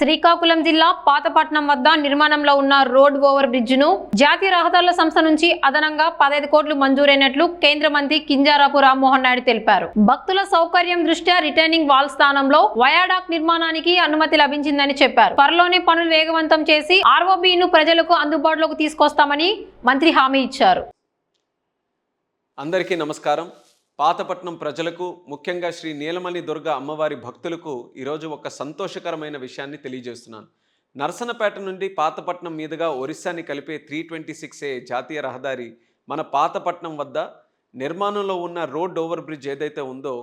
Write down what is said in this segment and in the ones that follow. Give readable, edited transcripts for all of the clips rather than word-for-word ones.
శ్రీకాకుళం జిల్లా పాతపట్నం వద్ద నిర్మాణంలో ఉన్న రోడ్ ఓవర్ బ్రిడ్జ్ను జాతీయ రహదారుల సంస్థ నుంచి అదనంగా 15 కోట్లు మంజూరైనట్లు కేంద్ర మంత్రి కింజరాపు రామ్మోహన్ నాయుడు తెలిపారు. భక్తుల సౌకర్యం దృష్ట్యా రిటైనింగ్ వాల్ స్థానంలో వయాడాక్ నిర్మాణానికి అనుమతి లభించిందని చెప్పారు. త్వరలోనే పనులు వేగవంతం చేసి ఆర్ఓబిను ప్రజలకు అందుబాటులోకి తీసుకొస్తామని మంత్రి హామీ ఇచ్చారు. అందరికీ నమస్కారం. పాతపట్నం ప్రజలకు, ముఖ్యంగా శ్రీ నీలమణి దుర్గ అమ్మవారి భక్తులకు ఈరోజు ఒక సంతోషకరమైన విషయాన్ని తెలియజేస్తున్నాను. నరసనపేట నుండి పాతపట్నం మీదుగా ఒరిస్సాని కలిపే 326A జాతీయ రహదారి మన పాతపట్నం వద్ద నిర్మాణంలో ఉన్న రోడ్ ఓవర్ బ్రిడ్జ్ ఏదైతే ఉందో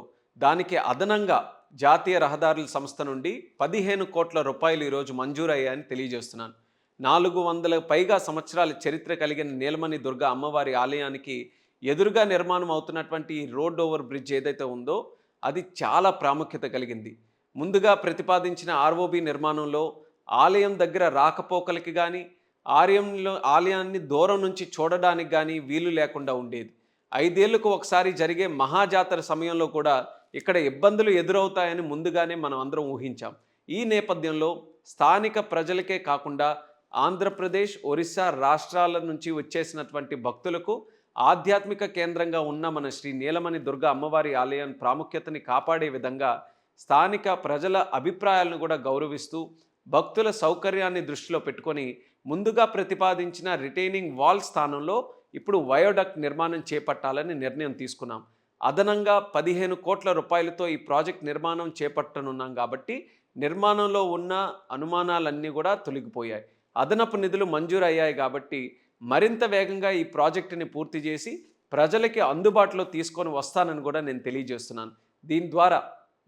దానికి అదనంగా జాతీయ రహదారుల సంస్థ నుండి 15 కోట్ల రూపాయలు ఈరోజు మంజూరయ్యాయని తెలియజేస్తున్నాను. 400 పైగా సంవత్సరాల చరిత్ర కలిగిన నీలమణి దుర్గ అమ్మవారి ఆలయానికి ఎదురుగా నిర్మాణం అవుతున్నటువంటి ఈ రోడ్ ఓవర్ బ్రిడ్జ్ ఏదైతే ఉందో అది చాలా ప్రాముఖ్యత కలిగింది. ముందుగా ప్రతిపాదించిన ఆర్ఓబి నిర్మాణంలో ఆలయం దగ్గర రాకపోకలకి కానీ ఆలయాన్ని దూరం నుంచి చూడడానికి కానీ వీలు లేకుండా ఉండేది. 5 ఏళ్లకు ఒకసారి జరిగే మహాజాతర సమయంలో కూడా ఇక్కడ ఇబ్బందులు ఎదురవుతాయని ముందుగానే మనం అందరం ఊహించాం. ఈ నేపథ్యంలో స్థానిక ప్రజలకే కాకుండా ఆంధ్రప్రదేశ్, ఒరిస్సా రాష్ట్రాల నుంచి వచ్చేసినటువంటి భక్తులకు ఆధ్యాత్మిక కేంద్రంగా ఉన్న మన శ్రీ నీలమణి దుర్గ అమ్మవారి ఆలయం ప్రాముఖ్యతని కాపాడే విధంగా స్థానిక ప్రజల అభిప్రాయాలను కూడా గౌరవిస్తూ భక్తుల సౌకర్యాన్ని దృష్టిలో పెట్టుకొని ముందుగా ప్రతిపాదించిన రిటైనింగ్ వాల్ స్థానంలో ఇప్పుడు వయోడక్ట్ నిర్మాణం చేపట్టాలని నిర్ణయం తీసుకున్నాం. అదనంగా 15 కోట్ల రూపాయలతో ఈ ప్రాజెక్ట్ నిర్మాణం చేపట్టనున్నాం కాబట్టి నిర్మాణంలో ఉన్న అనుమానాలన్నీ కూడా తొలగిపోయాయి. అదనపు నిధులు మంజూరు అయ్యాయి కాబట్టి మరింత వేగంగా ఈ ప్రాజెక్టుని పూర్తి చేసి ప్రజలకి అందుబాటులో తీసుకొని వస్తానని కూడా నేను తెలియజేస్తున్నాను. దీని ద్వారా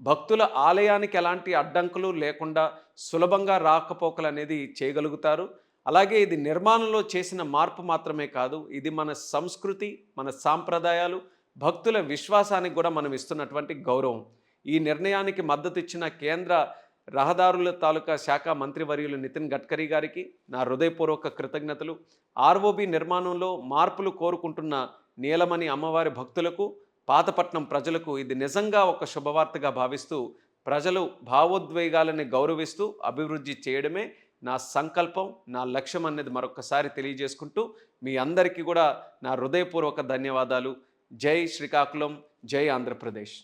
భక్తుల ఆలయానికి ఎలాంటి అడ్డంకులు లేకుండా సులభంగా రాకపోకలు అనేది చేయగలుగుతారు. అలాగే ఇది నిర్మాణంలో చేసిన మార్పు మాత్రమే కాదు, ఇది మన సంస్కృతి, మన సాంప్రదాయాలు, భక్తుల విశ్వాసానికి కూడా మనం ఇస్తున్నటువంటి గౌరవం. ఈ నిర్ణయానికి మద్దతు ఇచ్చిన కేంద్ర రహదారుల తాలూకా శాఖ మంత్రివర్యులు నితిన్ గడ్కరీ గారికి నా హృదయపూర్వక కృతజ్ఞతలు. ఆర్ఓబి నిర్మాణంలో మార్పులు కోరుకుంటున్న నీలమణి అమ్మవారి భక్తులకు, పాతపట్నం ప్రజలకు ఇది నిజంగా ఒక శుభవార్తగా భావిస్తూ ప్రజలు భావోద్వేగాలని గౌరవిస్తూ అభివృద్ధి చేయడమే నా సంకల్పం, నా లక్ష్యం అనేది మరొకసారి తెలియజేసుకుంటూ మీ అందరికీ కూడా నా హృదయపూర్వక ధన్యవాదాలు. జై శ్రీకాకుళం, జై ఆంధ్రప్రదేశ్.